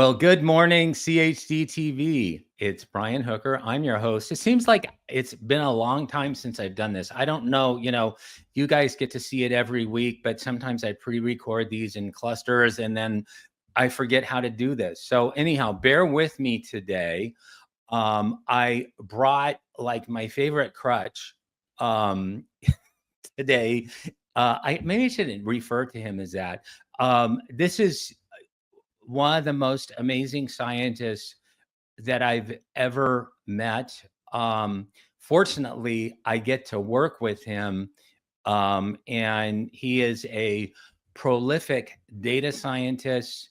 Well, good morning, Ph.D. TV. It's Brian Hooker. I'm your host. It seems like it's been a long time since I've done this. I don't know, you guys get to see it every week, but sometimes I pre-record these in clusters and then I forget how to do this. So anyhow, bear with me today. I brought like my favorite crutch today. Maybe I shouldn't refer to him as that. This is one of the most amazing scientists that I've ever met. Fortunately, I get to work with him, and he is a prolific data scientist.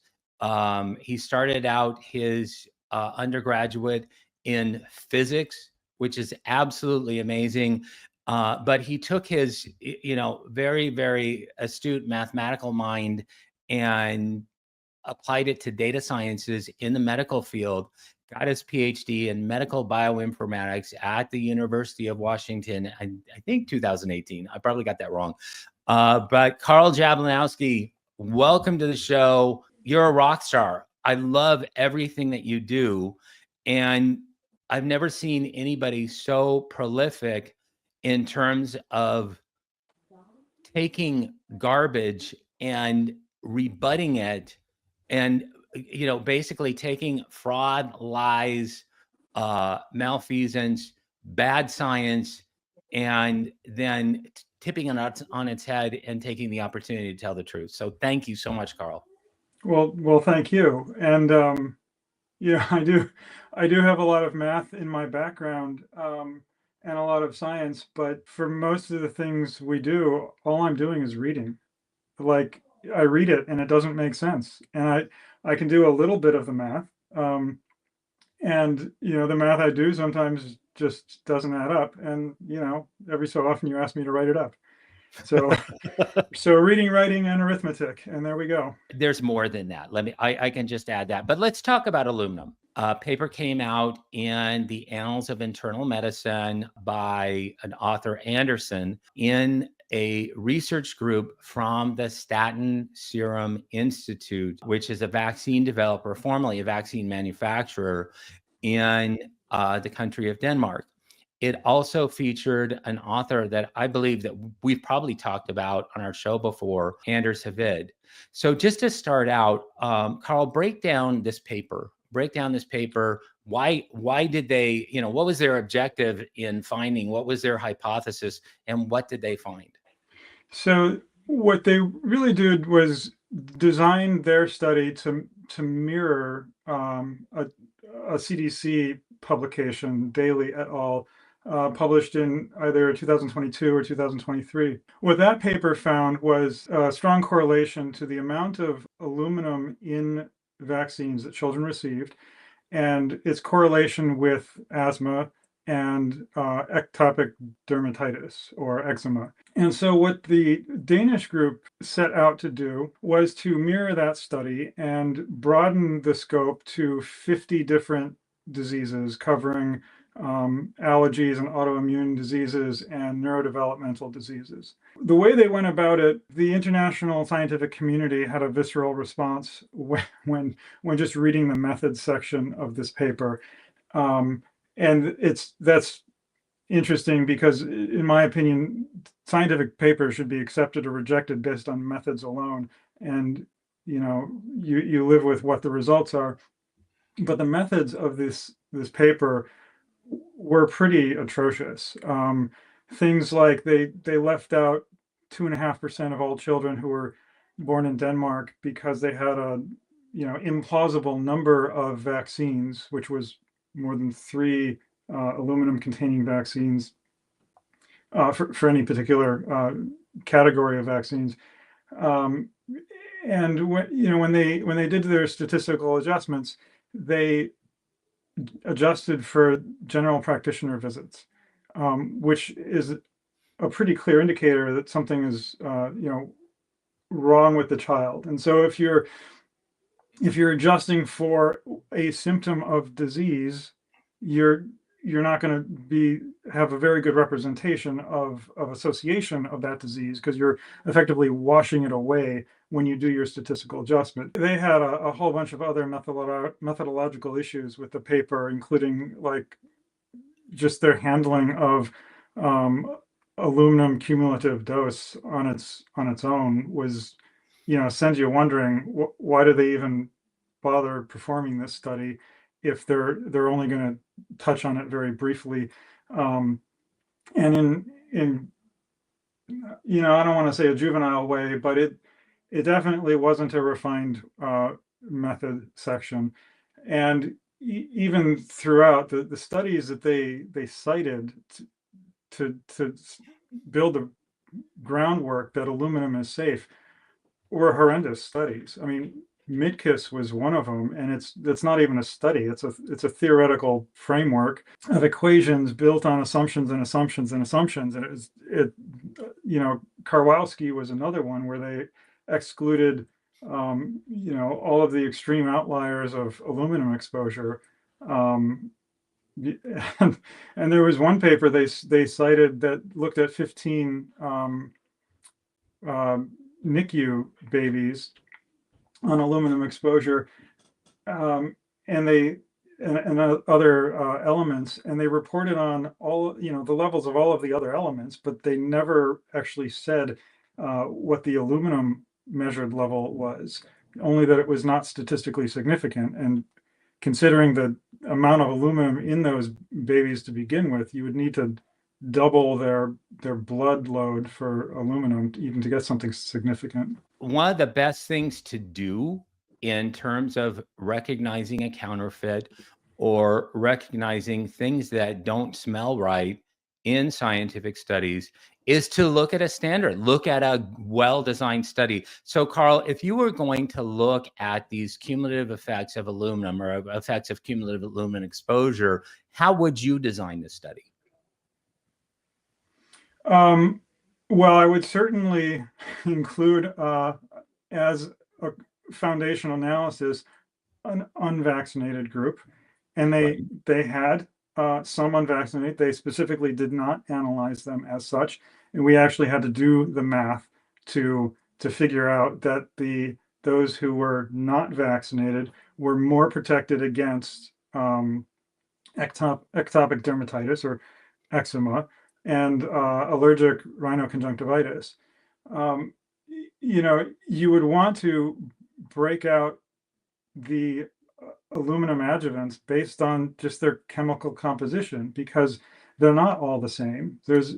He started out his undergraduate in physics, which is absolutely amazing. But he took his, very, very astute mathematical mind and applied it to data sciences in the medical field, got his PhD in medical bioinformatics at the University of Washington, I think 2018. I probably got that wrong. But Karl Jablonowski, welcome to the show. You're a rock star. I love everything that you do. And I've never seen anybody so prolific in terms of taking garbage and rebutting it and basically taking fraud, lies, malfeasance, bad science, and then tipping it on its head and taking the opportunity to tell the truth. So thank you so much, Karl. Well, thank you. And yeah, I do have a lot of math in my background, and a lot of science, but for most of the things we do, all I'm doing is reading. Like I read it and it doesn't make sense, and I can do a little bit of the math, and the math I do sometimes just doesn't add up, and every so often you ask me to write it up. So so reading, writing, and arithmetic, and there we go. There's more than that. I can just add that. But let's talk about aluminum. A paper came out in the Annals of Internal Medicine by an author, Anderson, in a research group from the Staten Serum Institute, which is a vaccine developer, formerly a vaccine manufacturer in the country of Denmark. It also featured an author that I believe that we've probably talked about on our show before, Anders Havid. So just to start out, Karl, break down this paper. Why did they, what was their objective in finding? What was their hypothesis? And what did they find? So what they really did was design their study to mirror a CDC publication, Daly et al., published in either 2022 or 2023. What that paper found was a strong correlation to the amount of aluminum in vaccines that children received and its correlation with asthma and ectopic dermatitis or eczema. And so what the Danish group set out to do was to mirror that study and broaden the scope to 50 different diseases covering allergies and autoimmune diseases and neurodevelopmental diseases. The way they went about it, the international scientific community had a visceral response when just reading the methods section of this paper. And that's interesting because, in my opinion, scientific papers should be accepted or rejected based on methods alone. And you live with what the results are. But the methods of this paper were pretty atrocious. Things like they left out 2.5% of all children who were born in Denmark because they had a implausible number of vaccines, which was more than 3 aluminum-containing vaccines for any particular category of vaccines. And when they did their statistical adjustments, they adjusted for general practitioner visits, which is a pretty clear indicator that something is wrong with the child. And so if you're adjusting for a symptom of disease, you're you're not going to have a very good representation of association of that disease, because you're effectively washing it away when you do your statistical adjustment. They had a whole bunch of other methodological issues with the paper, including like just their handling of aluminum cumulative dose on its own was, sends you wondering, why do they even bother performing this study if they're only going to touch on it very briefly. And in I don't want to say a juvenile way, but it definitely wasn't a refined method section. And even throughout the studies that they cited to build the groundwork that aluminum is safe were horrendous studies. I mean, Midkiss was one of them, and it's not even a study. It's a theoretical framework of equations built on assumptions and assumptions and assumptions. And Karwowski was another one where they excluded all of the extreme outliers of aluminum exposure. And there was one paper they cited that looked at 15 NICU babies on aluminum exposure, and other elements, and they reported on all the levels of all of the other elements, but they never actually said what the aluminum measured level was, only that it was not statistically significant. And considering the amount of aluminum in those babies to begin with, you would need to double their blood load for aluminum even to get something significant. One of the best things to do in terms of recognizing a counterfeit or recognizing things that don't smell right in scientific studies is to look at a standard, look at a well-designed study. So, Karl, if you were going to look at these cumulative effects of aluminum or effects of cumulative aluminum exposure, how would you design the study? Well, I would certainly include as a foundational analysis an unvaccinated group, and they had some unvaccinated. They specifically did not analyze them as such, and we actually had to do the math to figure out that those who were not vaccinated were more protected against ectopic dermatitis or eczema and allergic rhinoconjunctivitis. You would want to break out the aluminum adjuvants based on just their chemical composition, because they're not all the same. There's,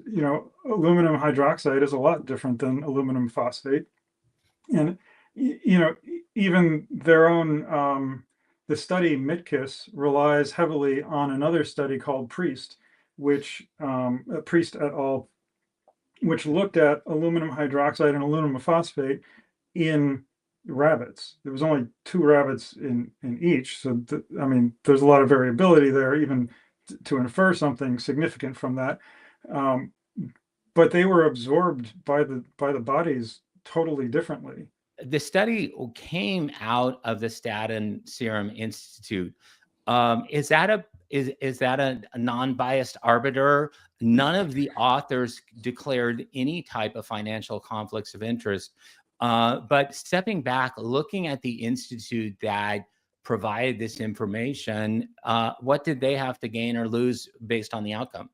aluminum hydroxide is a lot different than aluminum phosphate. And, even their own, the study Midkiss relies heavily on another study called Priest, which Priest et al., which looked at aluminum hydroxide and aluminum phosphate in rabbits. There was only 2 rabbits in each, so there's a lot of variability there, even to infer something significant from that. But they were absorbed by the bodies totally differently. The study came out of the Staten Serum Institute. Is that a non-biased arbiter? None of the authors declared any type of financial conflicts of interest. But stepping back, looking at the institute that provided this information, what did they have to gain or lose based on the outcome?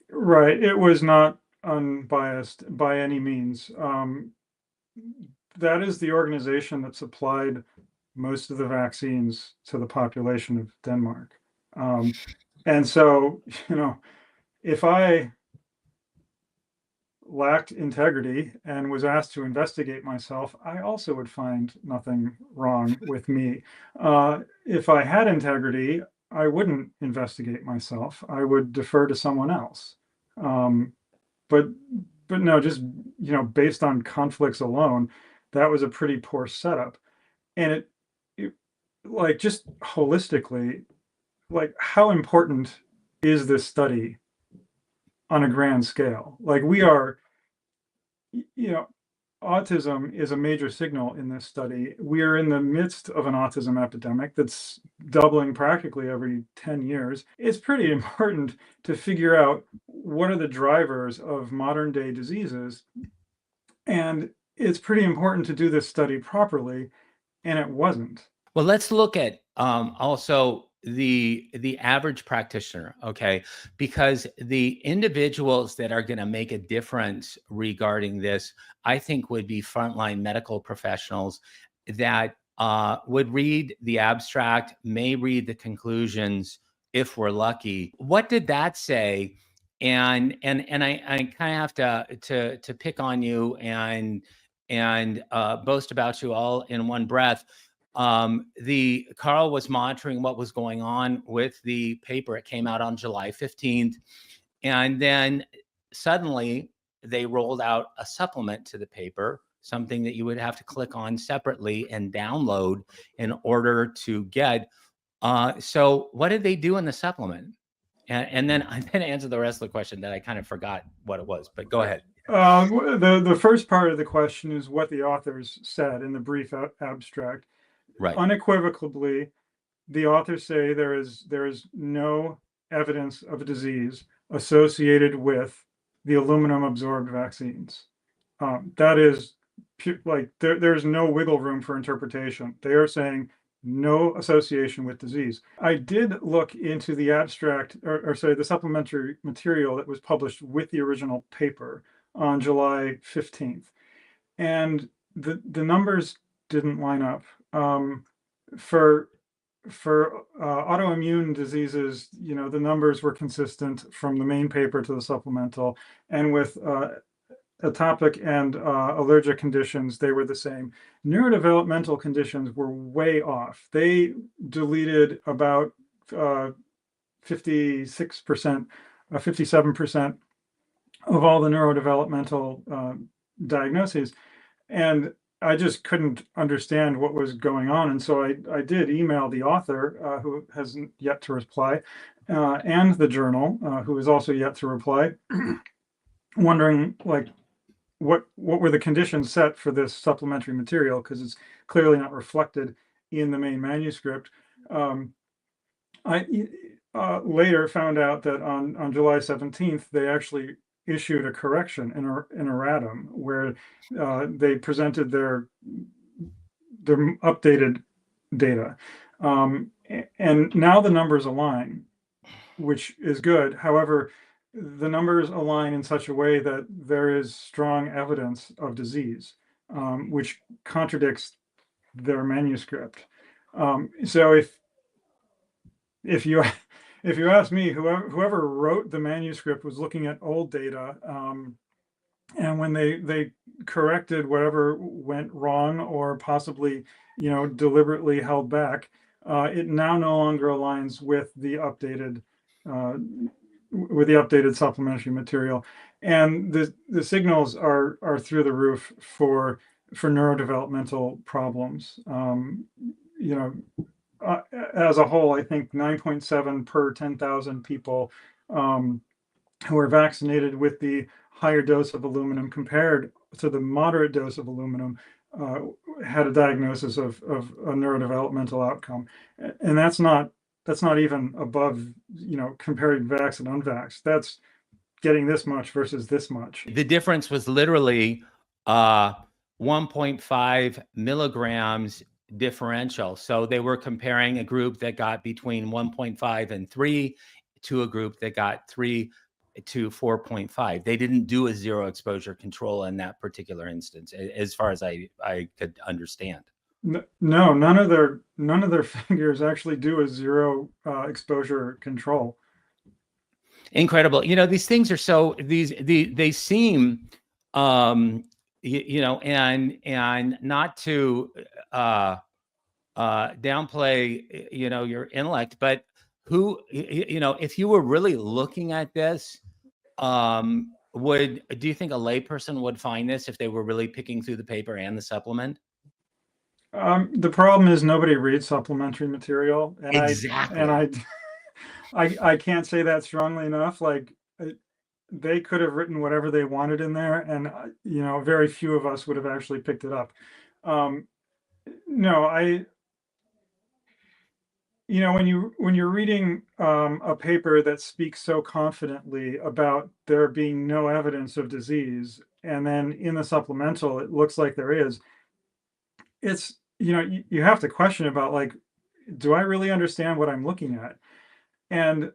Right. It was not unbiased by any means. That is the organization that supplied most of the vaccines to the population of Denmark. And so, if I lacked integrity and was asked to investigate myself, I also would find nothing wrong with me. If I had integrity, I wouldn't investigate myself. I would defer to someone else. But no, just, based on conflicts alone, that was a pretty poor setup. And it like, just holistically, like, how important is this study on a grand scale? Like, we are, autism is a major signal in this study. We are in the midst of an autism epidemic that's doubling practically every 10 years. It's pretty important to figure out what are the drivers of modern day diseases. And it's pretty important to do this study properly, and it wasn't. Well, let's look at also the average practitioner, okay? Because the individuals that are going to make a difference regarding this, I think, would be frontline medical professionals that would read the abstract, may read the conclusions if we're lucky. What did that say? And I kind of have to pick on you and boast about you all in one breath. The Karl was monitoring what was going on with the paper. It came out on July 15th. And then suddenly they rolled out a supplement to the paper, something that you would have to click on separately and download in order to get. So what did they do in the supplement? And then I'm going to answer the rest of the question that I kind of forgot what it was, but go ahead. The first part of the question is what the authors said in the brief abstract. Right. Unequivocally, the authors say there is no evidence of a disease associated with the aluminum absorbed vaccines. That is like there's no wiggle room for interpretation. They are saying no association with disease. I did look into the abstract, or sorry, the supplementary material that was published with the original paper on July 15th, and the numbers didn't line up. For autoimmune diseases, the numbers were consistent from the main paper to the supplemental, and with atopic and allergic conditions, they were the same. Neurodevelopmental conditions were way off. They deleted about 56%, 57% of all the neurodevelopmental diagnoses. And I just couldn't understand what was going on. And so I did email the author, who hasn't yet to reply, and the journal, who is also yet to reply, wondering like what were the conditions set for this supplementary material, because it's clearly not reflected in the main manuscript. I later found out that on July 17th, they actually issued a correction in erratum where they presented their updated data. And now the numbers align, which is good. However, the numbers align in such a way that there is strong evidence of disease, which contradicts their manuscript. So if you ask me, whoever wrote the manuscript was looking at old data, and when they corrected whatever went wrong or possibly deliberately held back, it now no longer aligns with the updated supplementary material, and the signals are through the roof for neurodevelopmental problems. As a whole, I think 9.7 per 10,000 people who are vaccinated with the higher dose of aluminum compared to the moderate dose of aluminum had a diagnosis of a neurodevelopmental outcome, and that's not even above comparing vax and unvax. That's getting this much versus this much. The difference was literally 1.5 milligrams differential. So they were comparing a group that got between 1.5 and 3 to a group that got 3 to 4.5. They didn't do a zero exposure control in that particular instance, as far as I could understand. No, none of their figures actually do a zero exposure control. Incredible. These things are so they seem and not to downplay your intellect, but who if you were really looking at this, do you think a layperson would find this if they were really picking through the paper and the supplement? The problem is nobody reads supplementary material, and exactly. I can't say that strongly enough. Like they could have written whatever they wanted in there, and very few of us would have actually picked it up. No, when you're reading a paper that speaks so confidently about there being no evidence of disease, and then in the supplemental it looks like there is, it's you have to question about, like, do I really understand what I'm looking at? And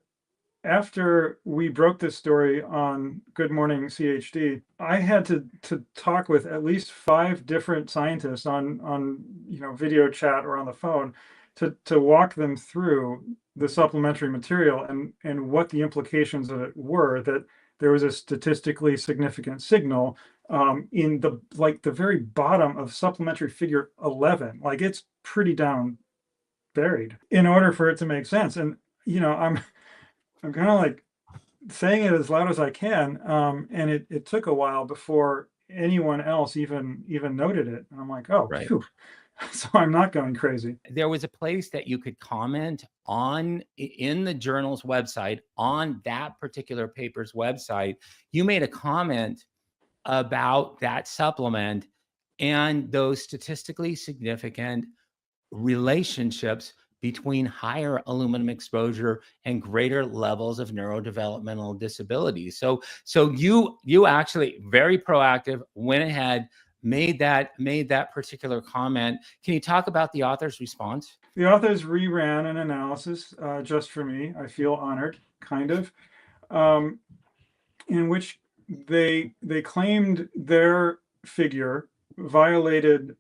after we broke this story on Good Morning Ph.D, I had to talk with at least 5 different scientists on video chat or on the phone to walk them through the supplementary material and what the implications of it were, that there was a statistically significant signal in the very bottom of supplementary figure 11. Like, it's pretty down buried in order for it to make sense. And I'm kind of like saying it as loud as I can, and it took a while before anyone else even noted it. And I'm like, oh, Right. phew. So I'm not going crazy. There was a place that you could comment on in the journal's website, on that particular paper's website. You made a comment about that supplement and those statistically significant relationships between higher aluminum exposure and greater levels of neurodevelopmental disabilities. So you actually, very proactive, went ahead, made that particular comment. Can you talk about the author's response? The authors reran an analysis just for me. I feel honored, kind of, in which they claimed their figure violated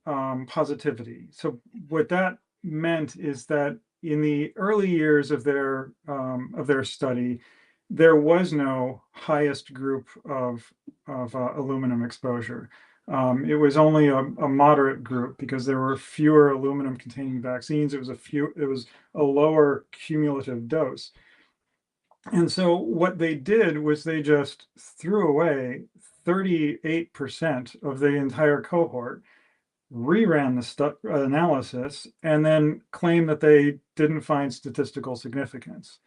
positivity. So what that meant is that in the early years of their study, there was no highest group of aluminum exposure. It was only a moderate group because there were fewer aluminum containing vaccines. It was a lower cumulative dose. And so what they did was they just threw away 38% of the entire cohort, reran the analysis, and then claimed that they didn't find statistical significance,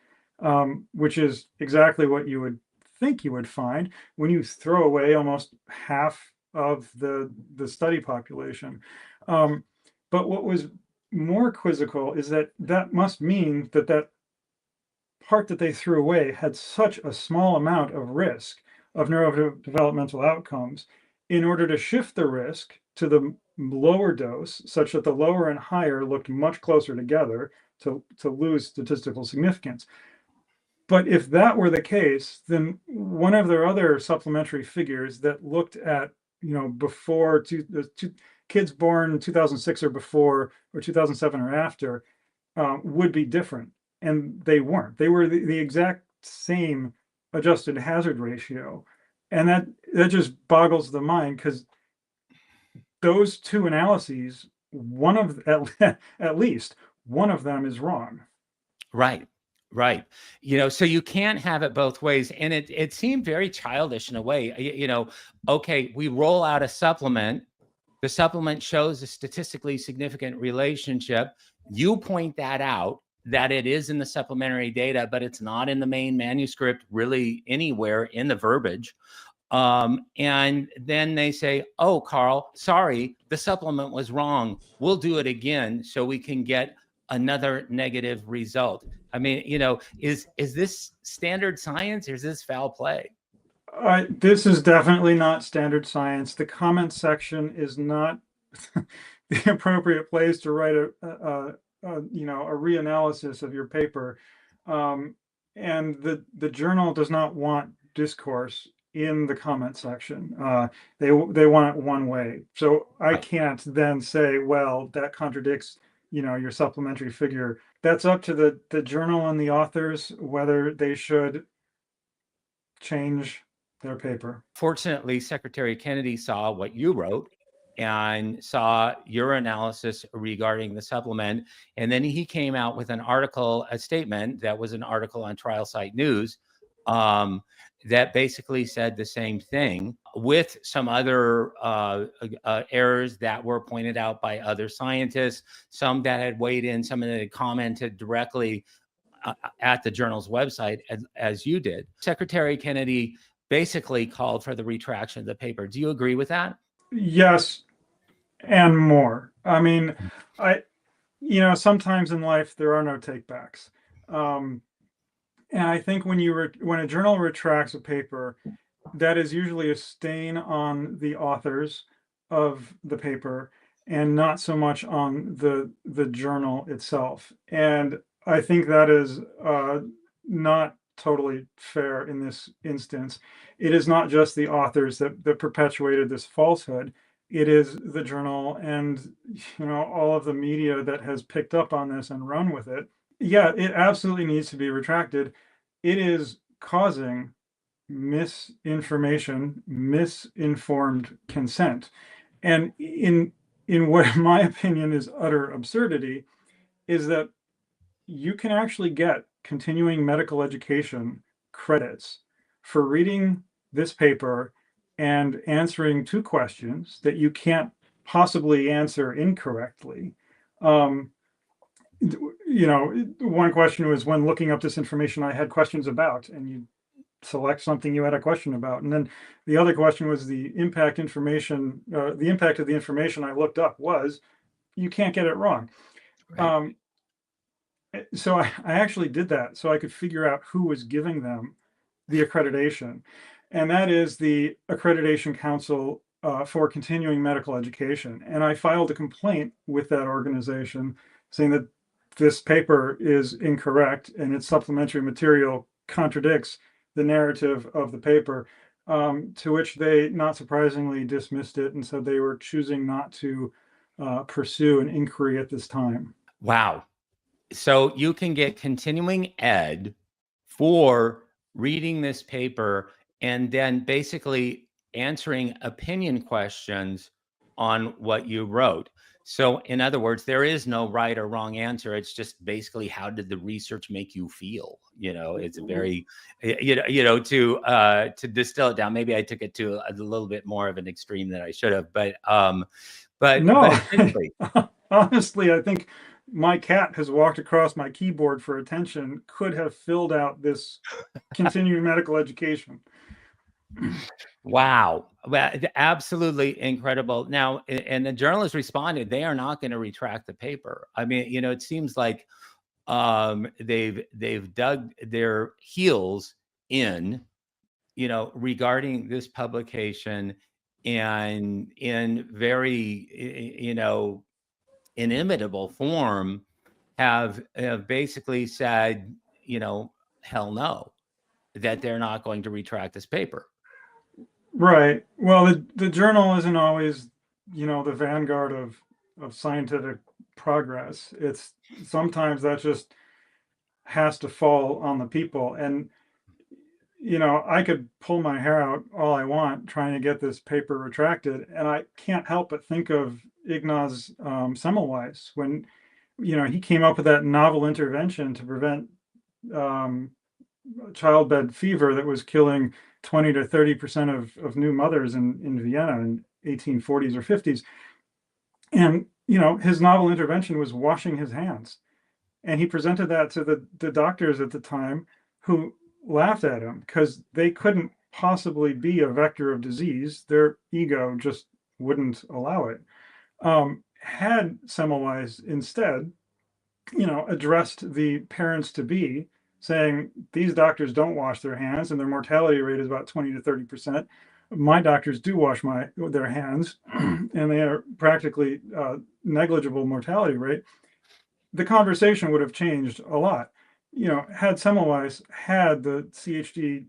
which is exactly what you would think you would find when you throw away almost half of the study population. But what was more quizzical is that must mean that part that they threw away had such a small amount of risk of neurodevelopmental outcomes in order to shift the risk to the lower dose, such that the lower and higher looked much closer together to lose statistical significance. But if that were the case, then one of their other supplementary figures that looked at before kids born 2006 or before, or 2007 or after, would be different. And they weren't. They were the exact same adjusted hazard ratio. And that just boggles the mind, because those two analyses, at least one of them is wrong. Right. So you can't have it both ways. And it seemed very childish in a way. Okay, we roll out a supplement. The supplement shows a statistically significant relationship. You point that out, that it is in the supplementary data, but it's not in the main manuscript really anywhere in the verbiage. And then they say, oh, Karl, sorry, the supplement was wrong. We'll do it again so we can get another negative result. I mean, is this standard science, or is this foul play? This is definitely not standard science. The comment section is not the appropriate place to write a reanalysis of your paper, and the journal does not want discourse in the comment section. They want it one way. So I can't then say, well, that contradicts your supplementary figure. That's up to the journal and the authors whether they should change their paper. Fortunately, Secretary Kennedy saw what you wrote and saw your analysis regarding the supplement. And then he came out with a statement that was an article on Trial Site News that basically said the same thing, with some other errors that were pointed out by other scientists, some that had weighed in, some that had commented directly at the journal's website, as you did. Secretary Kennedy basically called for the retraction of the paper. Do you agree with that? Yes, and more. I mean, I, sometimes in life there are no takebacks. And I think when a journal retracts a paper, that is usually a stain on the authors of the paper and not so much on the journal itself. And I think that is not totally fair in this instance. It is not just the authors that perpetuated this falsehood. It is the journal and all of the media that has picked up on this and run with it. Yeah, it absolutely needs to be retracted. It is causing misinformation, misinformed consent. And in what in my opinion is utter absurdity, is that you can actually get continuing medical education credits for reading this paper and answering two questions that you can't possibly answer incorrectly. Um, one question was, when looking up this information, I had questions about, and you select something you had a question about. And then the other question was the impact of the information I looked up was, you can't get it wrong. Right. So I actually did that so I could figure out who was giving them the accreditation. And that is the Accreditation Council for Continuing Medical Education. And I filed a complaint with that organization saying that this paper is incorrect and its supplementary material contradicts the narrative of the paper, to which they, not surprisingly, dismissed it and said they were choosing not to pursue an inquiry at this time. Wow. So you can get continuing ed for reading this paper and then basically answering opinion questions on what you wrote. So in other words, there is no right or wrong answer. It's just basically, how did the research make you feel? It's a very, to distill it down. Maybe I took it to a little bit more of an extreme than I should have, but no, essentially, honestly, I think my cat has walked across my keyboard for attention could have filled out this continuing medical education. wow. Well, absolutely incredible. Now, and the journalist responded, they are not going to retract the paper. I mean, it seems like they've dug their heels in, regarding this publication, and in very, inimitable form have basically said, hell no, that they're not going to retract this paper. Right. Well, the journal isn't always, the vanguard of scientific progress. It's sometimes that just has to fall on the people. And, I could pull my hair out all I want trying to get this paper retracted. And I can't help but think of Ignaz Semmelweis when, he came up with that novel intervention to prevent childbed fever that was killing 20 to 30% of new mothers in Vienna in 1840s or 50s. And, his novel intervention was washing his hands. And he presented that to the doctors at the time, who laughed at him because they couldn't possibly be a vector of disease. Their ego just wouldn't allow it. Had Semmelweis instead, addressed the parents to be, saying, these doctors don't wash their hands and their mortality rate is about 20 to 30%. My doctors do wash their hands and they are practically negligible mortality rate. The conversation would have changed a lot. Had Semmelweis had the CHD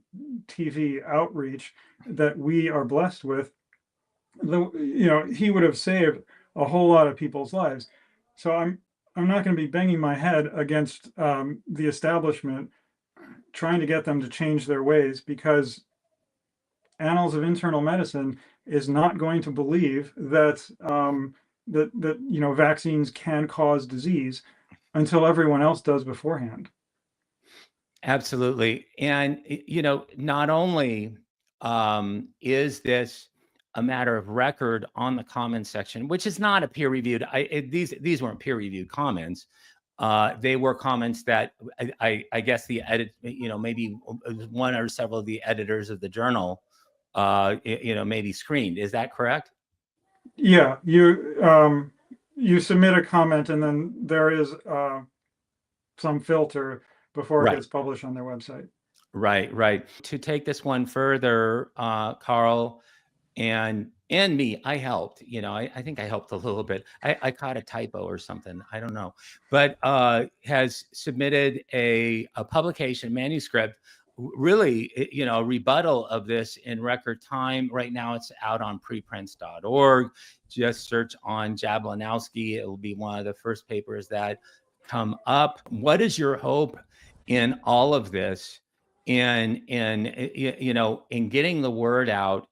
TV outreach that we are blessed with, he would have saved a whole lot of people's lives. So I'm not going to be banging my head against the establishment trying to get them to change their ways, because Annals of Internal Medicine is not going to believe that vaccines can cause disease until everyone else does beforehand. Absolutely. And, not only is this a matter of record on the comments section, which is not a peer reviewed, these weren't peer reviewed comments. they were comments that I guess the edit, maybe one or several of the editors of the journal, maybe screened. Is that correct? Yeah, you submit a comment, and then there is some filter before it Right. gets published on their website. Right. To take this one further, Karl and me, I helped. I think I helped a little bit. I caught a typo or something. I don't know, but has submitted a publication manuscript. Really, a rebuttal of this in record time. Right now, it's out on preprints.org. Just search on Jablonowski. It will be one of the first papers that come up. What is your hope in all of this? In getting the word out,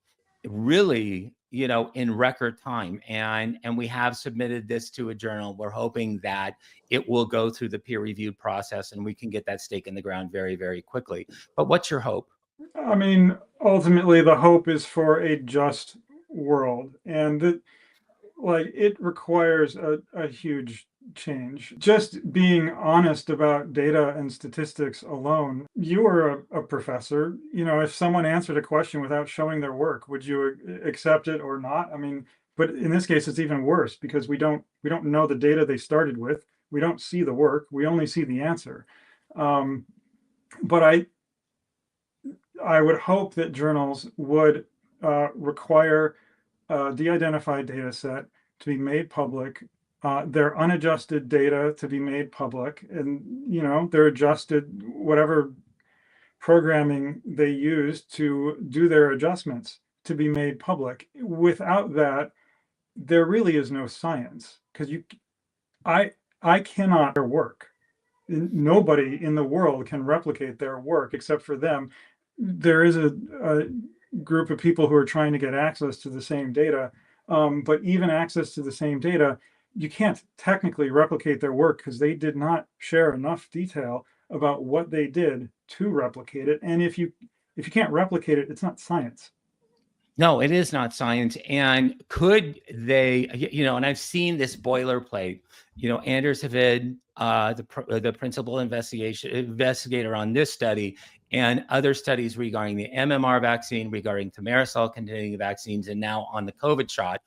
really, in record time, and we have submitted this to a journal. We're hoping that it will go through the peer reviewed process and we can get that stake in the ground very, very quickly. But what's your hope? I mean, ultimately, the hope is for a just world, and it requires a huge change. Just being honest about data and statistics alone. You are a professor. If someone answered a question without showing their work, would you accept it or not? I mean, but in this case, it's even worse because we don't know the data they started with. We don't see the work. We only see the answer. But I would hope that journals would require a de-identified data set to be made public, their unadjusted data to be made public, and their adjusted, whatever programming they use to do their adjustments, to be made public. Without that, there really is no science, because I cannot work. Nobody in the world can replicate their work except for them. There is a group of people who are trying to get access to the same data, but even access to the same data, you can't technically replicate their work because they did not share enough detail about what they did to replicate it. And if you can't replicate it, it's not science. No, it is not science. And could they, and I've seen this boilerplate, Anders Havid, the principal investigator on this study and other studies regarding the MMR vaccine, regarding thimerosal-containing vaccines, and now on the COVID shot,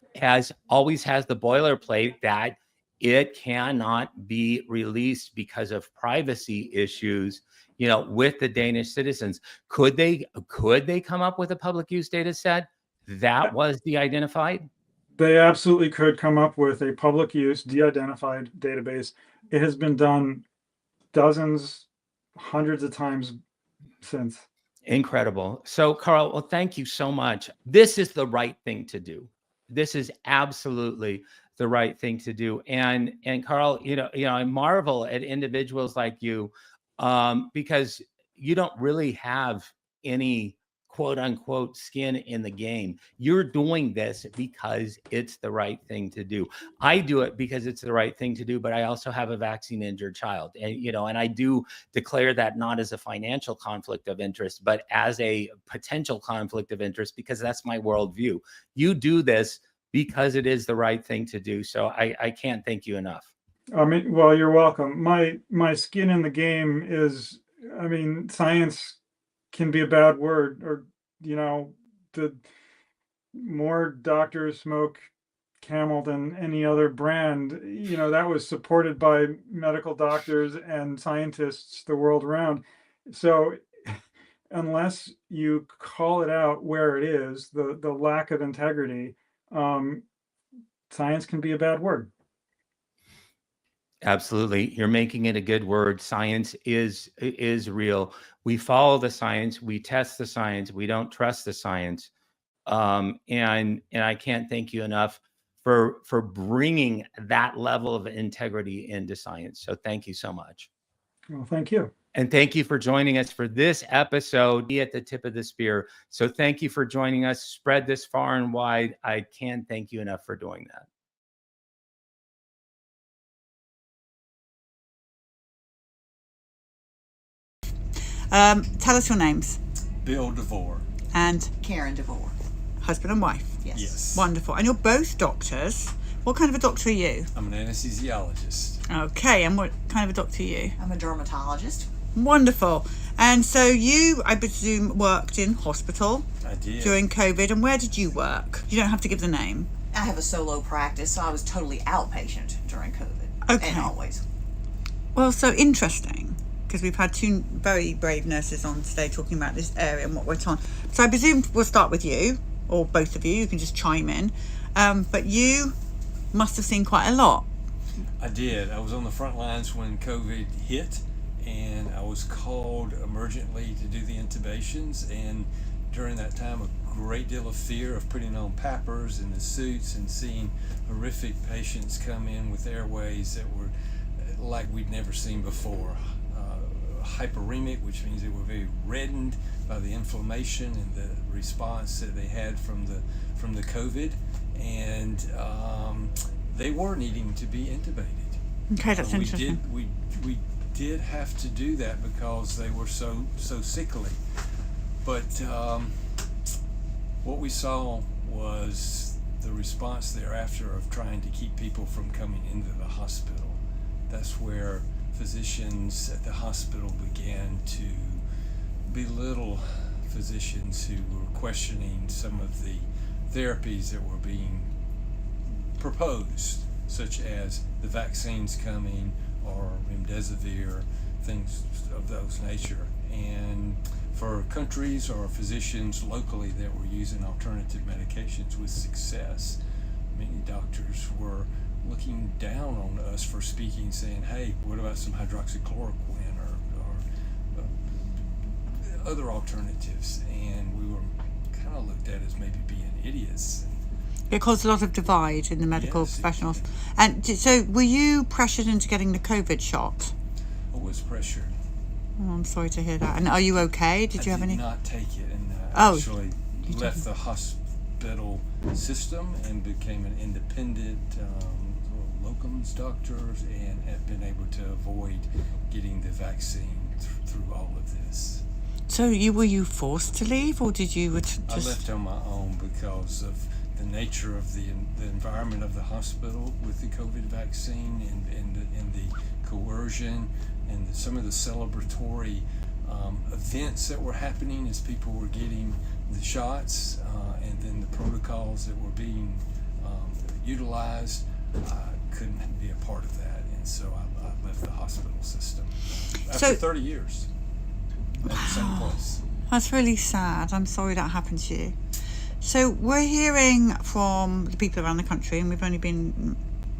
always has the boilerplate that it cannot be released because of privacy issues, with the Danish citizens. Could they come up with a public use data set that was de-identified? They absolutely could come up with a public use de-identified database. It has been done dozens, hundreds of times since. Incredible. So, Karl, well, thank you so much. This is the right thing to do. This is absolutely the right thing to do. And Karl, I marvel at individuals like you, because you don't really have any quote unquote skin in the game. You're doing this because it's the right thing to do. I do it because it's the right thing to do, but I also have a vaccine injured child. And, and I do declare that not as a financial conflict of interest, but as a potential conflict of interest, because that's my worldview. You do this because it is the right thing to do. So I can't thank you enough. Well, you're welcome. My skin in the game is, science can be a bad word, or the more doctors smoke Camel than any other brand, that was supported by medical doctors and scientists the world around. So unless you call it out where it is, the lack of integrity, science can be a bad word. Absolutely. You're making it a good word. Science is real. We follow the science. We test the science. We don't trust the science. And I can't thank you enough for bringing that level of integrity into science. So thank you so much. Well, thank you. And thank you for joining us for this episode, Be at the Tip of the Spear. So thank you for joining us. Spread this far and wide. I can't thank you enough for doing that. Tell us your names. Bill DeVore. And Karen DeVore. Husband and wife. Yes. Wonderful. And you're both doctors. What kind of a doctor are you? I'm an anesthesiologist. Okay, and what kind of a doctor are you? I'm a dermatologist. Wonderful. And so you, I presume, worked in hospital I did. during COVID. And where did you work? You don't have to give the name. I have a solo practice, so I was totally outpatient during COVID. Okay. And always. Well, so interesting, because we've had two very brave nurses on today talking about this area and what went on. So I presume we'll start with you, or both of you. You can just chime in. But you must have seen quite a lot. I did. I was on the front lines when COVID hit, and I was called emergently to do the intubations. And during that time, a great deal of fear of putting on PAPRs and the suits and seeing horrific patients come in with airways that were like we'd never seen before. Hyperemic, which means they were very reddened by the inflammation and the response that they had from the COVID, and they were needing to be intubated. Okay, that's interesting. We did have to do that because they were so sickly. But what we saw was the response thereafter of trying to keep people from coming into the hospital. That's where physicians at the hospital began to belittle physicians who were questioning some of the therapies that were being proposed, such as the vaccines coming or remdesivir, things of those nature. And for countries or physicians locally that were using alternative medications with success, many doctors were looking down on us for speaking, saying, hey, what about some hydroxychloroquine or other alternatives? And we were kind of looked at as maybe being idiots. It caused a lot of divide in the medical Yes, it professionals. did. And so were you pressured into getting the COVID shot? I was pressured. Oh, I'm sorry to hear that. And are you okay? Did you have I any? did not take it, and Oh, actually left the hospital system and became an independent locums doctor, and have been able to avoid getting the vaccine through all of this. So were you forced to leave, or did you just? I left on my own because of the nature of the environment of the hospital with the COVID vaccine and the coercion and some of the celebratory events that were happening as people were getting the shots, and then the protocols that were being utilized. I couldn't be a part of that, and so I left the hospital system after 30 years at the same place. That's really sad. I'm sorry that happened to you. So we're hearing from the people around the country, and we've only been,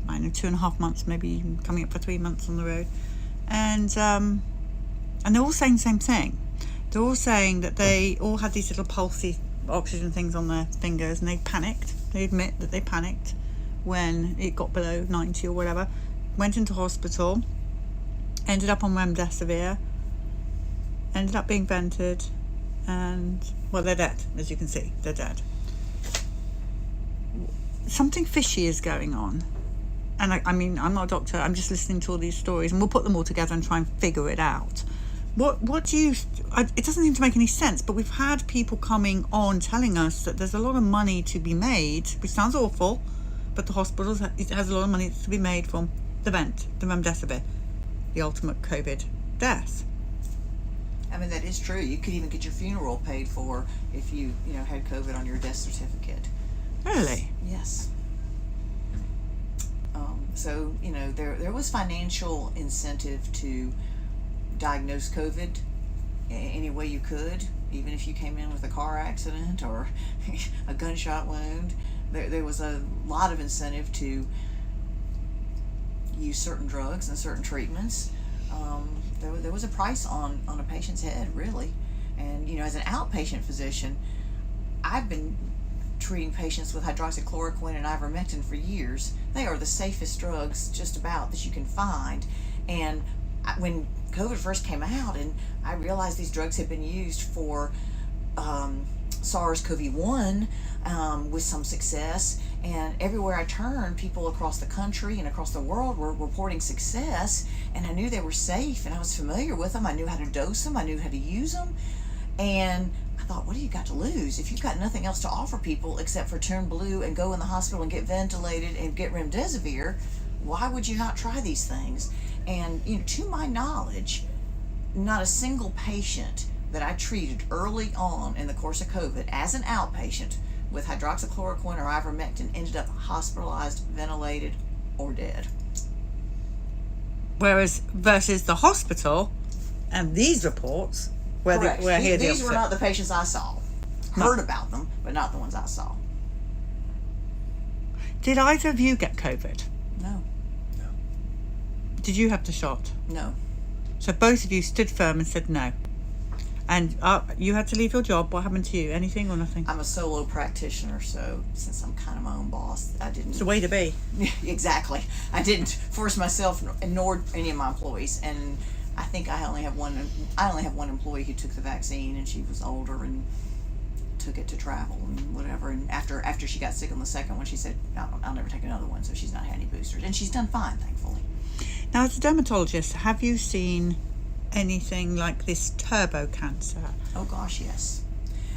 2.5 months, maybe coming up for 3 months on the road, and they're all saying the same thing. They're all saying that they all had these little pulsy oxygen things on their fingers, and they panicked. They admit that they panicked when it got below 90 or whatever, went into hospital, ended up on remdesivir, ended up being vented, and, well, they're dead, as you can see, they're dead. Something fishy is going on. And I mean, I'm not a doctor, I'm just listening to all these stories, and we'll put them all together and try and figure it out. What do you, it doesn't seem to make any sense, but we've had people coming on telling us that there's a lot of money to be made, which sounds awful, but the hospitals, it has a lot of money to be made from the remdesivir, the ultimate COVID death. I mean, that is true. You could even get your funeral paid for if you had COVID on your death certificate. Really? Yes. So, there was financial incentive to diagnose COVID any way you could, even if you came in with a car accident or a gunshot wound. There was a lot of incentive to use certain drugs and certain treatments. There was a price on a patient's head, really. And, as an outpatient physician, I've been treating patients with hydroxychloroquine and ivermectin for years. They are the safest drugs just about that you can find. And when COVID first came out and I realized these drugs had been used for SARS-CoV-1 with some success, and everywhere I turned, people across the country and across the world were reporting success, and I knew they were safe and I was familiar with them. I knew how to dose them, I knew how to use them, and I thought, what do you got to lose? If you've got nothing else to offer people except for turn blue and go in the hospital and get ventilated and get remdesivir, why would you not try these things? And, you know, to my knowledge, not a single patient that I treated early on in the course of COVID as an outpatient with hydroxychloroquine or ivermectin ended up hospitalized, ventilated, or dead. Versus the hospital and these reports, where Correct. here These were not the patients I saw. Heard about them, but not the ones I saw. Did either of you get COVID? No. Did you have the shot? No. So both of you stood firm and said no. And you had to leave your job. What happened to you? Anything or nothing? I'm a solo practitioner, so since I'm kind of my own boss, I didn't. It's the way to be. Exactly. I didn't force myself, nor any of my employees. And I think I only have one employee who took the vaccine, and she was older and took it to travel and whatever. And after she got sick on the second one, she said, I'll never take another one. So she's not had any boosters, and she's done fine, thankfully. Now, as a dermatologist, have you seen anything like this turbo cancer? Oh gosh, yes.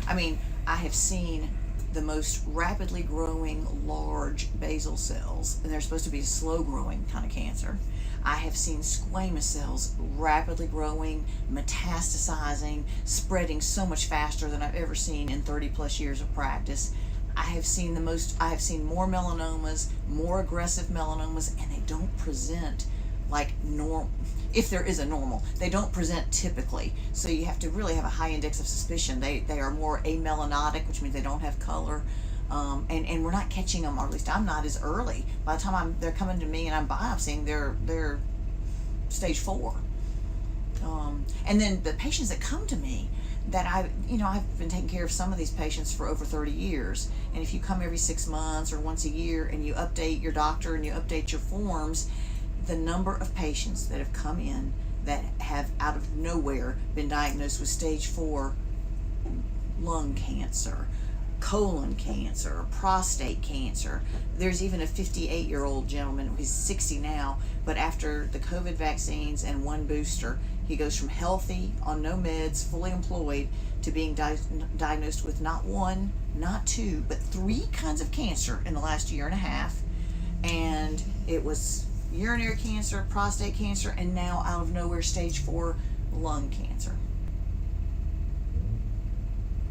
I mean, I have seen the most rapidly growing large basal cells, and they're supposed to be a slow growing kind of cancer. I have seen squamous cells rapidly growing, metastasizing, spreading so much faster than I've ever seen in 30 plus years of practice. I have seen more melanomas, more aggressive melanomas, and they don't present like normal. If there is a normal, they don't present typically. So you have to really have a high index of suspicion. They are more amelanotic, which means they don't have color. And we're not catching them, or at least I'm not as early. By the time they're coming to me and I'm biopsying, they're stage 4. And then the patients that come to me, that I've been taking care of some of these patients for over 30 years. And if you come every 6 months or once a year and you update your doctor and you update your forms, the number of patients that have come in that have out of nowhere been diagnosed with stage 4 lung cancer, colon cancer, prostate cancer. There's even a 58-year-old gentleman, he's 60 now, but after the COVID vaccines and 1 booster, he goes from healthy, on no meds, fully employed, to being diagnosed with not 1, not 2, but 3 kinds of cancer in the last year and a half. And it was urinary cancer, prostate cancer, and now out of nowhere stage 4 lung cancer.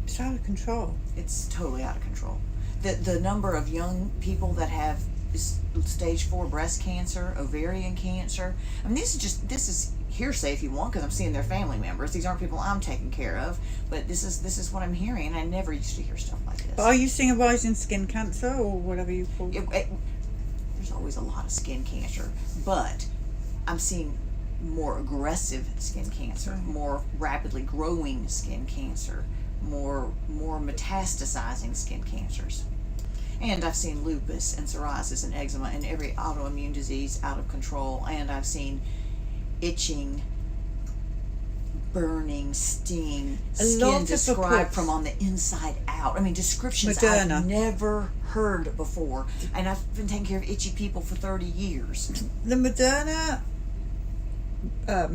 It's out of control. It's totally out of control. The number of young people that have stage 4 breast cancer, ovarian cancer. I mean, this is hearsay if you want, because I'm seeing their family members. These aren't people I'm taking care of, but this is what I'm hearing, and I never used to hear stuff like this. But are you seeing a rise in skin cancer or whatever you call it? There's always a lot of skin cancer, but I'm seeing more aggressive skin cancer, more rapidly growing skin cancer, more metastasizing skin cancers. And I've seen lupus and psoriasis and eczema and every autoimmune disease out of control. And I've seen itching, burning, stinging, skin described from on the inside out. I mean, descriptions Moderna. I've never heard before. And I've been taking care of itchy people for 30 years. The Moderna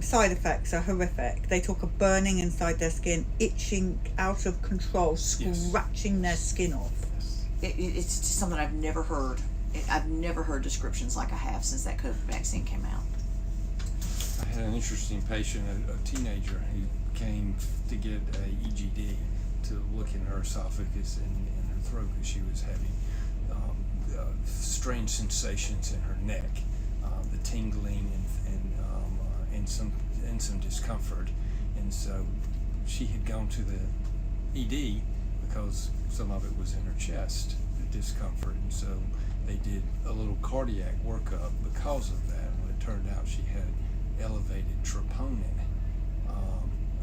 side effects are horrific. They talk of burning inside their skin, itching out of control, scratching their skin off. It's just something I've never heard. I've never heard descriptions like I have since that COVID vaccine came out. I had an interesting patient, a teenager, who came to get a EGD to look in her esophagus and her throat, because she was having strange sensations in her neck, the tingling and some discomfort. And so she had gone to the ED because some of it was in her chest, the discomfort, and so they did a little cardiac workup because of that. When it turned out she had elevated troponin,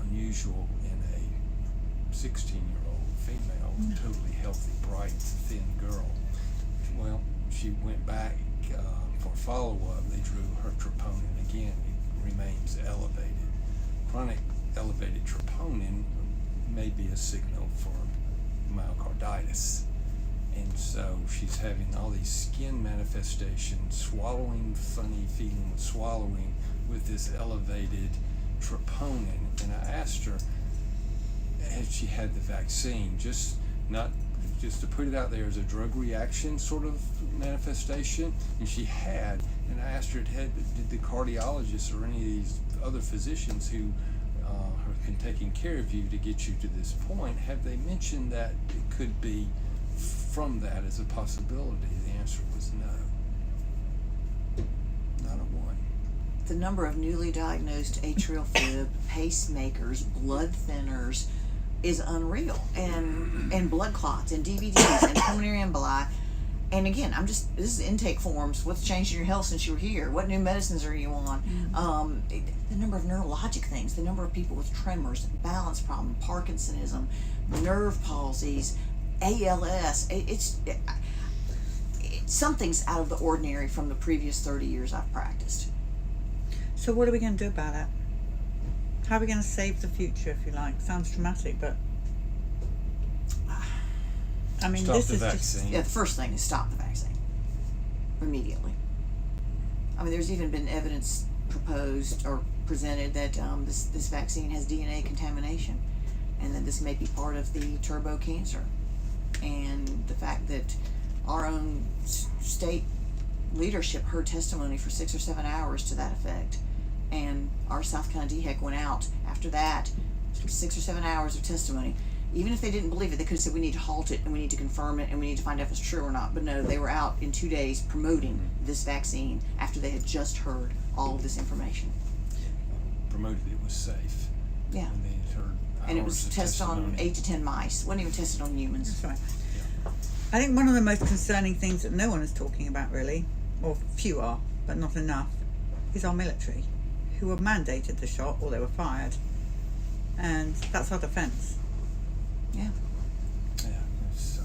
unusual in a 16-year-old female, totally healthy, bright, thin girl. Well, she went back for follow-up. They drew her troponin again. It remains elevated. Chronic elevated troponin may be a signal for myocarditis. And so she's having all these skin manifestations, swallowing, funny feeling with swallowing with this elevated troponin. And I asked her, had she had the vaccine, just to put it out there as a drug reaction sort of manifestation, and she had, and I asked her, did the cardiologist or any of these other physicians who have been taking care of you to get you to this point, have they mentioned that it could be from that as a possibility? The answer was no. Not a one. The number of newly diagnosed atrial fib, pacemakers, blood thinners is unreal, and blood clots and DVDs and pulmonary emboli. And again, this is intake forms. What's changed in your health since you were here? What new medicines are you on? The number of neurologic things, the number of people with tremors, balance problem, Parkinsonism, nerve palsies, ALS. Something's out of the ordinary from the previous 30 years I've practiced. So what are we going to do about it? How are we going to save the future, if you like? Sounds dramatic, but I mean, Stop this the is vaccine. Yeah, the first thing is stop the vaccine immediately. I mean, there's even been evidence proposed or presented that this vaccine has DNA contamination, and that this may be part of the turbo cancer. And the fact that our own state leadership heard testimony for 6 or 7 hours to that effect, and our South Carolina DHEC went out after that, 6 or 7 hours of testimony. Even if they didn't believe it, they could have said, we need to halt it and we need to confirm it and we need to find out if it's true or not. But no, they were out in 2 days promoting this vaccine after they had just heard all of this information. Promoted it was safe. Yeah. And they had heard And it hours was of tested on testimony. 8 to 10 mice. It wasn't even tested on humans. That's right. I think one of the most concerning things that no one is talking about really, or few are, but not enough, is our military, who were mandated the shot or they were fired. And that's our defence. Yeah. Yeah, it's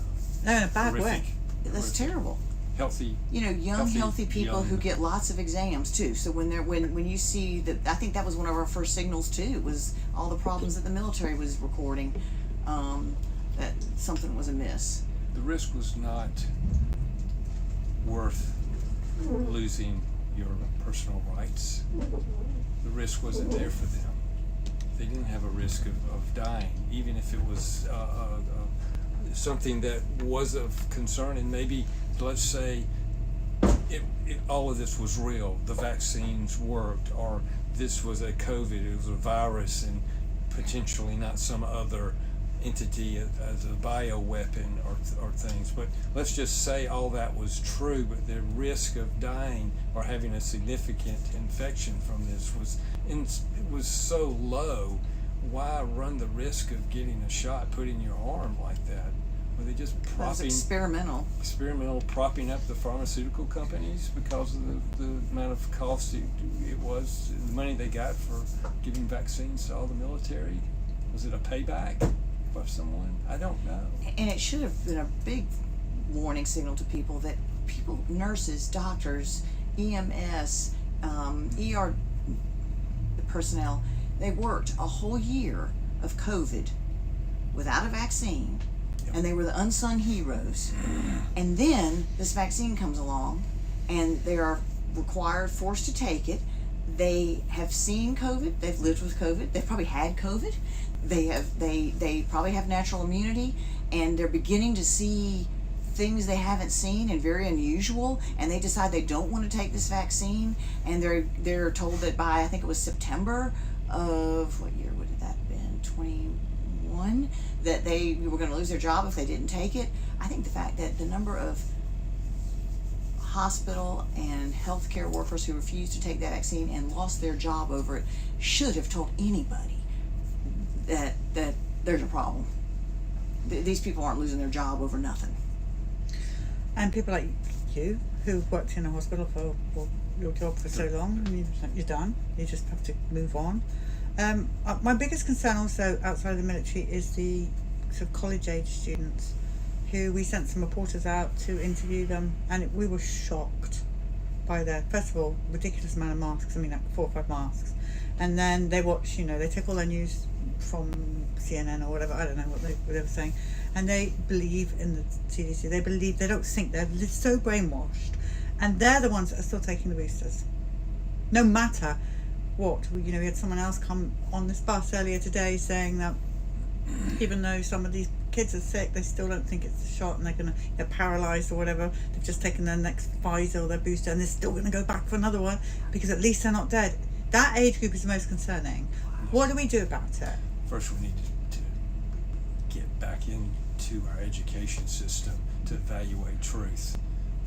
They're in a bad horrific. way. That's Horrific. terrible. Healthy. Young, healthy people young- who get lots of exams too. So when you see that, I think that was one of our first signals too, was all the problems that the military was recording, that something was amiss. The risk was not worth losing your personal rights. The risk wasn't there for them. They didn't have a risk of dying, even if it was something that was of concern. And maybe, let's say, all of this was real. The vaccines worked, or this was a COVID, it was a virus, and potentially not some other entity as a bioweapon or things. But let's just say all that was true, but the risk of dying or having a significant infection from this was so low. Why run the risk of getting a shot put in your arm like that? Were they just That was experimental. propping up the pharmaceutical companies because of the amount of cost it was, the money they got for giving vaccines to all the military? Was it a payback for someone? I don't know. And it should have been a big warning signal to people that nurses, doctors, EMS, ER personnel, they worked a whole year of COVID without a vaccine, and they were the unsung heroes. And then this vaccine comes along, and they are forced to take it. They have seen COVID, they've lived with COVID, they've probably had COVID, they probably have natural immunity, and they're beginning to see things they haven't seen and very unusual, and they decide they don't want to take this vaccine, and they're told that by, I think it was September of, what year would that have been, 21, that they were going to lose their job if they didn't take it. I think the fact that the number of hospital and healthcare workers who refused to take that vaccine and lost their job over it should have told anybody that there's a problem. These people aren't losing their job over nothing. And people like you, who worked in a hospital for your job for so long, and you're done. You just have to move on. My biggest concern also outside of the military is the sort of college-age students, who we sent some reporters out to interview them, and we were shocked by their, first of all, ridiculous amount of masks. I mean, like 4 or 5 masks. And then they watch, they take all their news from CNN or whatever, I don't know what they were saying, and they believe in the CDC. They don't think, they're so brainwashed, and they're the ones that are still taking the boosters. No matter what, we had someone else come on this bus earlier today saying that Even though some of these kids are sick, they still don't think it's a shot, and they're paralyzed or whatever. They've just taken their next Pfizer or their booster, and they're still gonna go back for another one because at least they're not dead. That age group is the most concerning. What do we do about it? First, we need to get back into our education system to evaluate truth.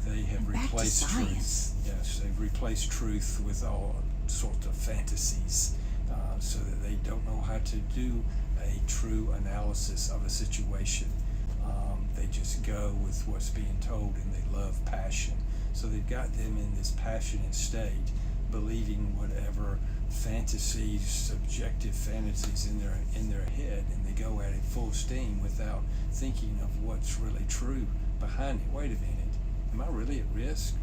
They have replaced truth. Yes, they've replaced truth with all sorts of fantasies, so that they don't know how to do a true analysis of a situation. They just go with what's being told, and they love passion. So they've got them in this passionate state, believing whatever fantasies, subjective fantasies in their head, and they go at it full steam without thinking of what's really true behind it. Wait a minute, am I really at risk?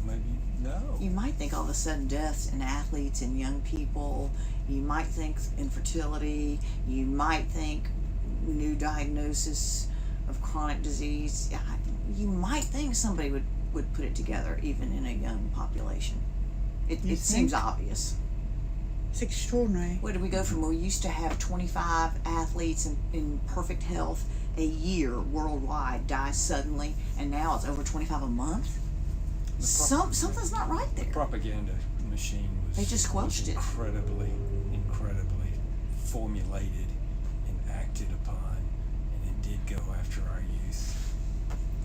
Maybe no. You might think all of a sudden deaths in athletes and young people. You might think infertility. You might think new diagnosis of chronic disease. You might think somebody would put it together, even in a young population. It seems obvious. It's extraordinary. Where did we go from? We used to have 25 athletes in perfect health a year worldwide die suddenly, and now it's over 25 a month. Something's not right there. The propaganda machine was, they just squelched it. Incredibly formulated and acted upon, and it did go after our youth.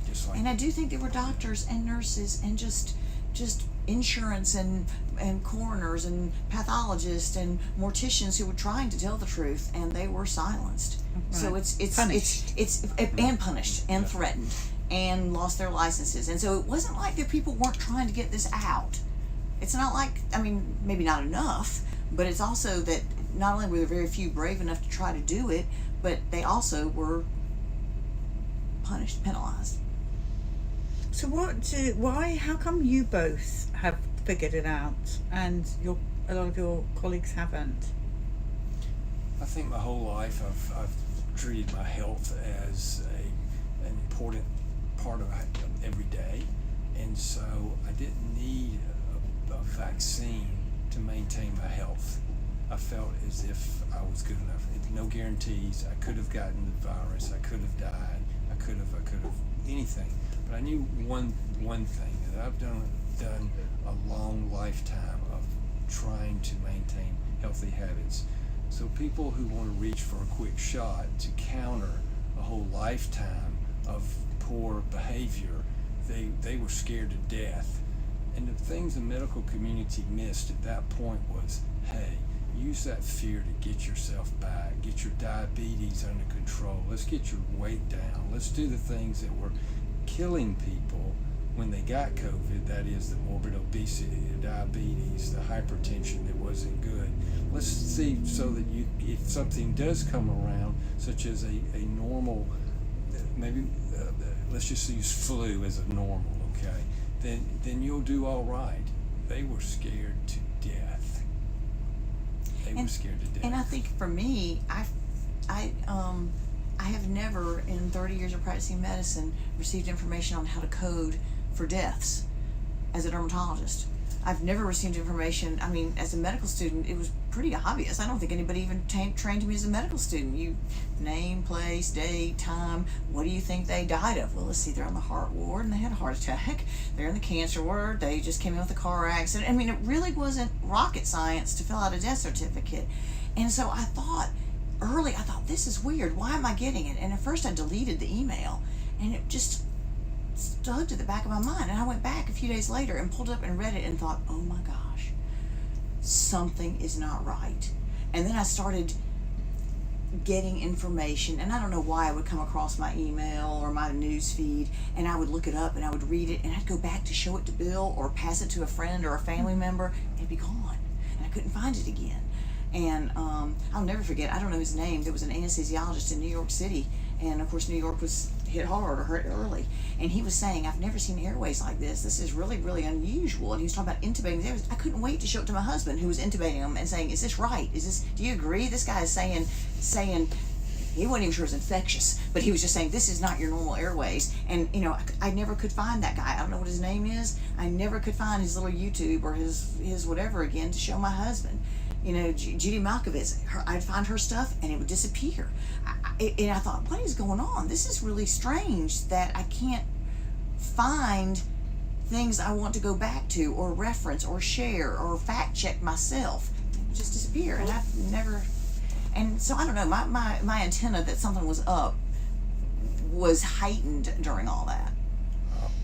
Just like. And I do think there were doctors and nurses and just insurance and coroners and pathologists and morticians who were trying to tell the truth, and they were silenced. Right. So it's punished. it's and punished and threatened and lost their licenses. And so it wasn't like the people weren't trying to get this out. It's not like, I mean, maybe not enough, but it's also that not only were there very few brave enough to try to do it, but they also were punished, penalized. So how come you both have figured it out and a lot of your colleagues haven't? I think my whole life I've treated my health as an important part of every day, and so I didn't need a vaccine to maintain my health. I felt as if I was good enough. No guarantees. I could have gotten the virus. I could have died. I could have anything. But I knew one thing, that I've done a long lifetime of trying to maintain healthy habits. So people who want to reach for a quick shot to counter a whole lifetime of poor behavior, they were scared to death. And the things the medical community missed at that point was, hey, use that fear to get yourself back, get your diabetes under control, let's get your weight down, let's do the things that were killing people when they got COVID, that is the morbid obesity, the diabetes, the hypertension that wasn't good. Let's see so that if something does come around, such as a normal, maybe let's just use flu as a normal, okay, then you'll do all right. They were scared to death. They were scared to death. And I think for me, I have never in 30 years of practicing medicine received information on how to code for deaths as a dermatologist. I've never received information. I mean, as a medical student, it was pretty obvious. I don't think anybody even trained me as a medical student. You name, place, date, time. What do you think they died of? Well, let's see, they're on the heart ward and they had a heart attack. They're in the cancer ward. They just came in with a car accident. I mean, it really wasn't rocket science to fill out a death certificate. And so I thought, this is weird. Why am I getting it? And at first I deleted the email, and it just stuck to the back of my mind. And I went back a few days later and pulled up and read it and thought, oh my gosh, something is not right. And then I started getting information, and I don't know why I would come across my email or my news feed, and I would look it up and I would read it, and I'd go back to show it to Bill or pass it to a friend or a family member, and it'd be gone, and I couldn't find it again. And I'll never forget, I don't know his name, there was an anesthesiologist in New York City, and of course New York was hit hard or hurt early, and he was saying, I've never seen airways like this. This is really, really unusual. And he was talking about intubating the airways. I couldn't wait to show it to my husband, who was intubating him, and saying, is this right? Do you agree? This guy is saying he wasn't even sure it was infectious, but he was just saying, this is not your normal airways. And I never could find that guy. I don't know what his name is. I never could find his little YouTube or his whatever again to show my husband. you know, Judy Malkovich, I'd find her stuff and it would disappear. And I thought, what is going on? This is really strange that I can't find things I want to go back to or reference or share or fact check myself. It would just disappear. And I've never, and so I don't know, my antenna that something was up was heightened during all that.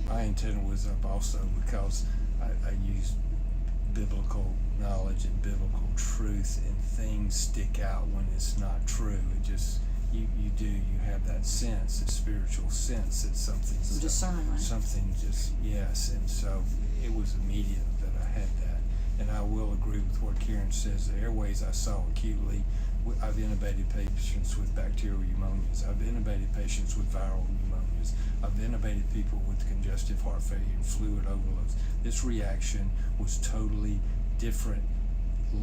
My antenna was up also because I used biblical knowledge and biblical truth, and things stick out when it's not true. It just, you have that sense, a spiritual sense that something's Some discernment. something just, yes. And so it was immediate that I had that. And I will agree with what Karen says. The airways I saw acutely. I've intubated patients with bacterial pneumonias. I've intubated patients with viral pneumonias. I've intubated people with congestive heart failure and fluid overloads. This reaction was totally different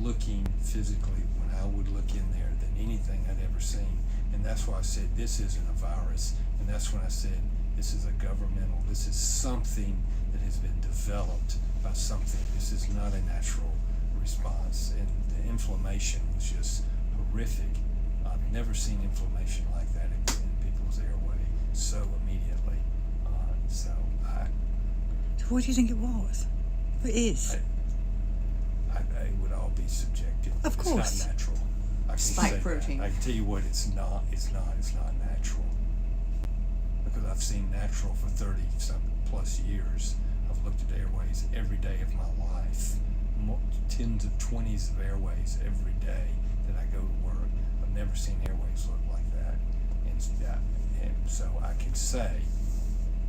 looking physically when I would look in there than anything I'd ever seen. And that's why I said this isn't a virus. And that's when I said this is a governmental, this is something that has been developed by something. This is not a natural response. And the inflammation was just horrific. I've never seen inflammation like that in people's airway so immediately. So What do you think it was? It is. it would all be subjective. Of course. It's not natural. I can Spike say that. protein. I can tell you what it's not natural. Because I've seen natural for 30 plus years. I've looked at airways every day of my life. Tens of 20s of airways every day that I go to work. I've never seen airways look like that. And so I can say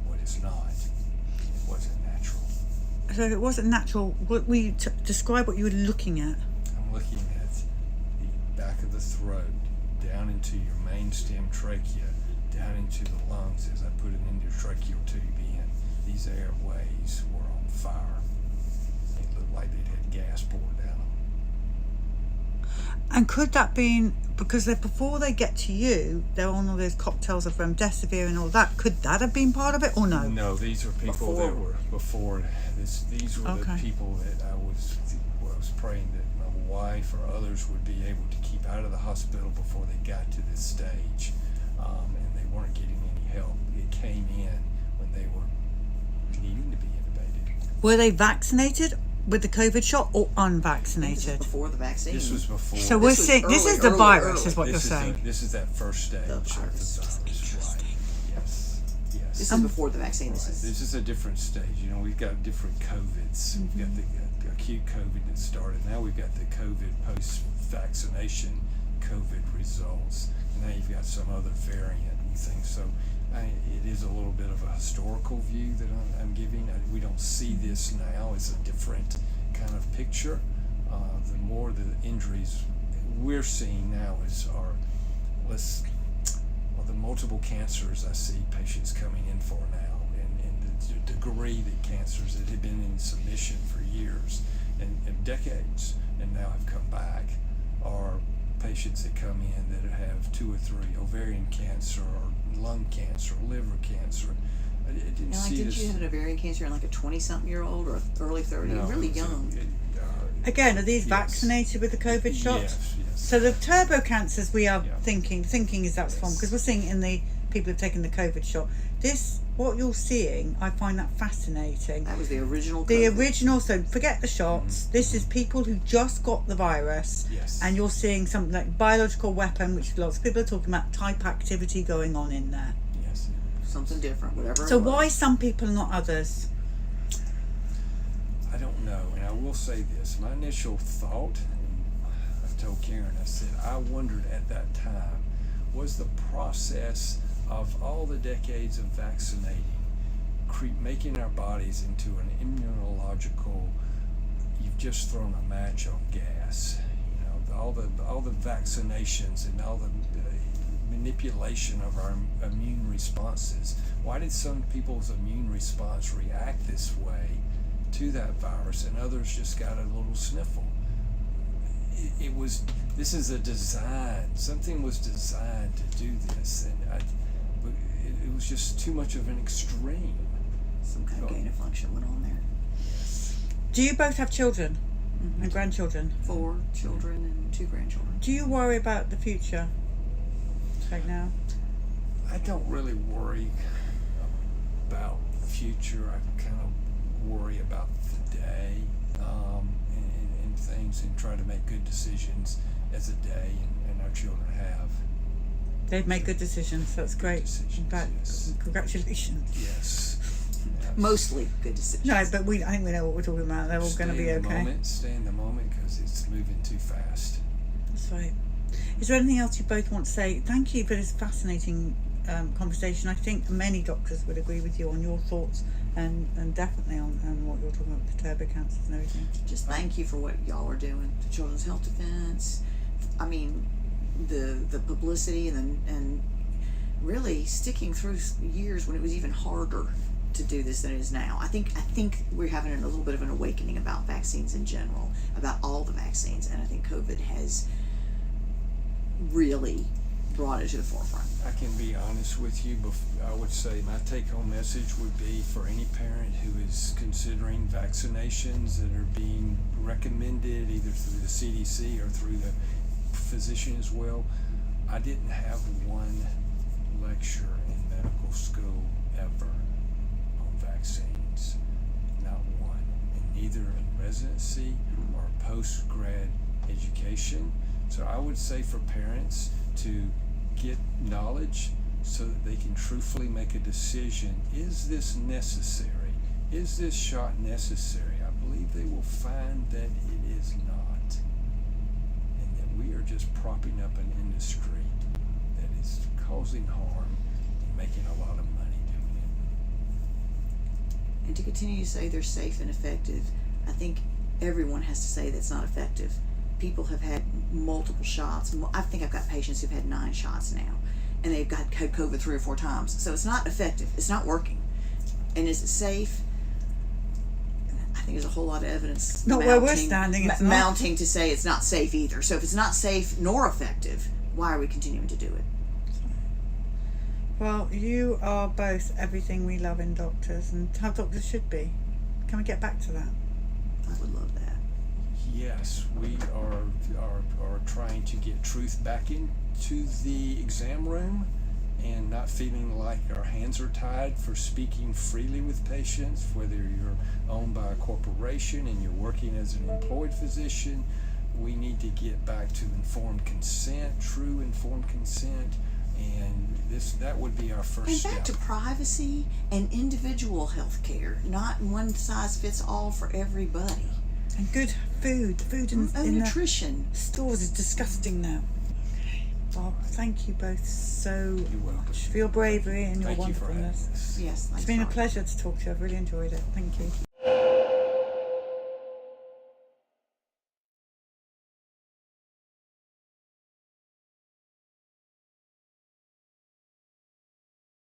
what it's not. It wasn't natural. So if it wasn't natural, what will you describe what you were looking at? I'm looking at the back of the throat, down into your main stem trachea, down into the lungs as I put it into your tracheal tube in. These airways were on fire. They looked like they'd had gas poured down them. And could that be because before they get to you, they're on all those cocktails of remdesivir and all that? Could that have been part of it, or no? No, these are people that were before this. These were the people that I was praying that my wife or others would be able to keep out of the hospital before they got to this stage, and they weren't getting any help. It came in when they were needing to be intubated. Were they vaccinated with the COVID shot or This is unvaccinated? before the vaccine. This was before. So we're was seeing this is the early. virus, is what this you're is saying. this is that first stage of the virus. virus, right? Yes, yes. This is before the vaccine. Right. This is a different stage. You know, we've got different COVIDs. We've got the acute COVID that started. Now we've got the COVID post-vaccination COVID results. And now you've got some other variant and things. So it is a little bit of a historical view that I'm giving. We don't see this now. It's a different kind of picture. The more the injuries we're seeing now the multiple cancers I see patients coming in for now, and the degree that cancers that had been in submission for years and decades and now have come back are patients that come in that have 2 or 3 ovarian cancer or lung cancer, liver cancer. I didn't see did this. you have an ovarian cancer in like a 20-something-year-old or early 30? No, Really it was young. Again, are these Yes. vaccinated with the COVID shot? Yes, yes. So the turbo cancers we are Yeah. thinking is that's from, because we're seeing it in the people who've taken the COVID shot. This, what you're seeing, I find that fascinating. That was the original The COVID. original, so forget the shots. This is people who just got the virus, Yes. and you're seeing something like biological weapon, which lots of people are talking about type activity going on in there. Yes. Something different, whatever. So it was. why some people and not others? I don't know, and I will say this. My initial thought, and I told Karen, I said, I wondered at that time, was the process of all the decades of vaccinating, making our bodies into an immunological, you've just thrown a match on gas. You know, all the vaccinations and all the manipulation of our immune responses. Why did some people's immune response react this way to that virus, and others just got a little sniffle? This is a design. Something was designed to do this, and it was just too much of an extreme. Some kind of gain of function went on there. Do you both have children? And grandchildren. 4 children and 2 grandchildren. Do you worry about the future right now? I don't really worry about the future. I kind of worry about the day and things, and try to make good decisions as a day and our children have. They've made good decisions. That's great. Yes. Congratulations. Yes. Mostly good decisions. No, but I think we know what we're talking about. They're all going to be okay. Stay in the moment, because it's moving too fast. That's right. Is there anything else you both want to say? Thank you for this fascinating conversation. I think many doctors would agree with you on your thoughts and definitely on what you're talking about with the turbo cancers and everything. Just thank you for what y'all are doing. The Children's Health Defense. I mean, the publicity and really sticking through years when it was even harder to do this than it is now. I think we're having a little bit of an awakening about vaccines in general, about all the vaccines, and I think COVID has really brought it to the forefront. I can be honest with you. I would say my take-home message would be for any parent who is considering vaccinations that are being recommended either through the CDC or through the physician as well. I didn't have one lecture in medical school ever on vaccines, not one, and neither in residency or post-grad education. So I would say for parents to get knowledge so that they can truthfully make a decision. Is this necessary? Is this shot necessary? I believe they will find that it is not, and that we are just propping up an industry that is causing harm and making a lot of money doing it. And to continue to say they're safe and effective, I think everyone has to say that's not effective. People have had multiple shots. I think I've got patients who've had 9 shots now, and they've had COVID 3 or 4 times. So it's not effective. It's not working. And is it safe? I think there's a whole lot of evidence Not where we're standing. It's not. Mounting to say it's not safe either. So if it's not safe nor effective, why are we continuing to do it? Well, you are both everything we love in doctors and how doctors should be. Can we get back to that? I would love that. Yes, we are trying to get truth back into the exam room and not feeling like our hands are tied for speaking freely with patients, whether you're owned by a corporation and you're working as an employed physician. We need to get back to informed consent, true informed consent, and that would be our first And step. back to privacy and individual health care, not one size fits all for everybody. And good food. Food in nutrition. The stores is disgusting now. Okay. Well, thank you both so much for your bravery and your Thank you for having wonderfulness. us. Yes, It's been a pleasure to talk to you. I've really enjoyed it. Thank you.